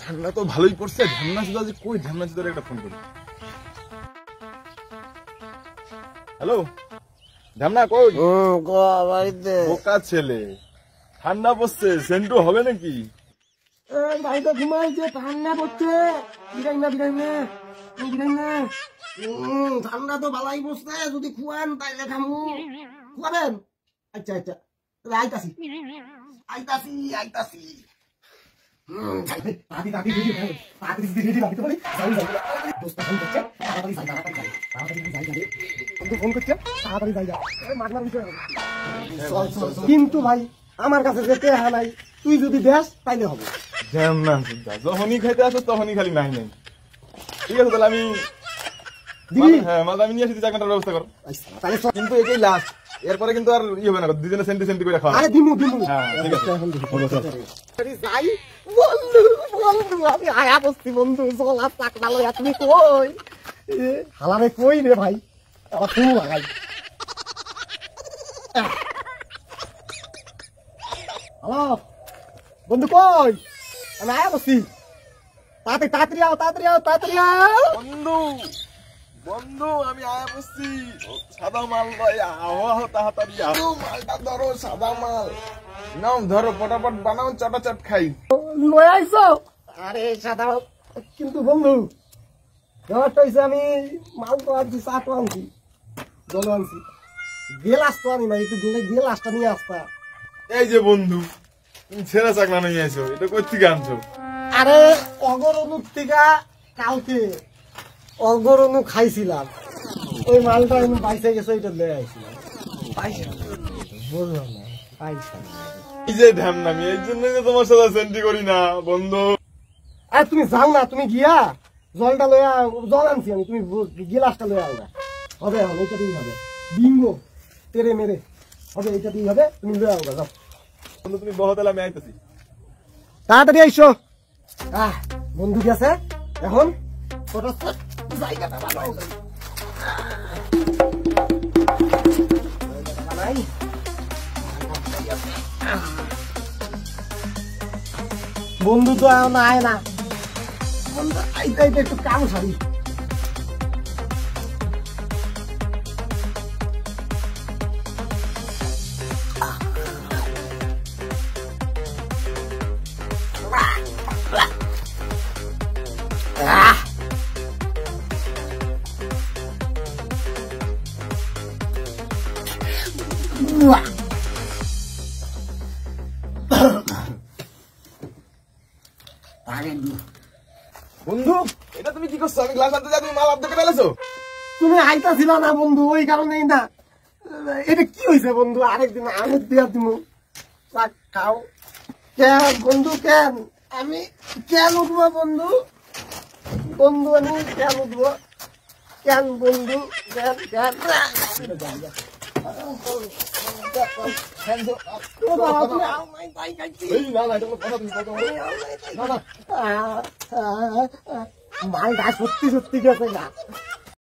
ঠান্ডা তো ভালোই পড়ছে। ঝামনা সুদা যে কই, ঝামনা সুদার একটা ফোন করি। হ্যালো ঝামনা, কই? বাড়িতে। বোকা ছেলে, ঠান্ডা পড়ছে, সেন্টু হবে নাকি? বাড়িতে ঘুমাইছে, ঠান্ডা পড়ছে। বিরাই না ঠান্ডা তো ভালাই পড়ছে। যদি খুয়ান তাইলে খামু। খুয়াবেন? আচ্ছা আচ্ছা, আইতাছি আইতাছি আইতাছি। কিন্তু ভাই আমার কাছে যে টেহা নাই, তুই যদি দেস তাইলে হবে। ঝামনা সুদা যখনই খাইতে আসো তখনই খালি নাই নাই। ঠিক আছে তাহলে আমি মাল আমি নিয়ে আসি, 4 ঘন্টার ব্যবস্থা করো। কিন্তু এটাই লাস্ট, এরপরে কিন্তু আর ইয়ে হবে না, দুজনে সেন্টি সেন্টি করে খাওয়া। আরে দিমু হ্যাঁ ঠিক আছে। যাই বন্ধু বন্ধু, আমি আয়া বসছি বন্ধু। জলা চাকরা লইয়া তুমি কই? হালারে কই রে ভাই, আমার তুমি লাগাই। হ্যালো বন্ধু, কই? আমি আয়া বসছি। তাড়াতাড়ি আও তাড়াতাড়ি আও তাড়াতাড়ি আও। বন্ধু বন্ধু আমি আয়া বসছি, সাদা মাল লয়া আহ তাড়াতাড়ি আও। মালটা ধরো, সাদা মাল নাও, ধরো ফটাফট বানাও, চটাচট খাই। লয়ে আইছো? আরে সাদা, কিন্তু বন্ধু ব্যাপারটা হইছে আমি মাল তো আনছি, চা তো আনছি, জল আনছি, গেলাস তো আনি না। একটু গেলাসটা নিয়ে আসতা। এই যে বন্ধু, তুমি ছেঁড়া চাকলা নিয়ে আইছো, এটা কই থেকে আনছো? আরে অগরনুর থেকে কালকে অগরনু খাইছিলাম, ওই মালটা আমি বাইসে গেছে, ওইটা লয়ে আইছিলাম। বুঝলাম না পাইসা। এই যে ঢ্যামনামি, এই জন্যই তো তোমার সাথে সেন্টি করি না বন্ধু। আরে তুমি যাও না, তুমি গিয়া জলটা লয়া, জল আনছি আমি, তুমি গিলাসটা লয়া আও না। হবে এখন এইটাতেই হবে, বিঙ্গো তেরে মেরে হবে, এইটাতেই হবে। তুমি লয়া আও যাও বন্ধু, তুমি বহো তাহলে আমি আইতেছি। তাড়াতাড়ি আইসো। বন্ধু গেছে, এখন জায়গাটা বানাও। বন্ধু তো এখন আয় না, বন্ধু আইতে আইতে একটু কাম সারি। বন্ধু এটা তুমি কি করছো? আমি গ্লাস আনতে যাই, তুমি মাল আপ দেখে ফেলেছো। তুমি আইতাছিল না বন্ধু, ওই কারণেই না। এটা কি হয়েছে বন্ধু? আরেকদিন আমি দিয়া দিমু, খাও। কেন বন্ধু, কেন আমি কেন উঠবো বন্ধু? বন্ধু আমি কেন উঠবো? কেন বন্ধু, কেন কেন? মালটা সত্যি সত্যি গেছে না।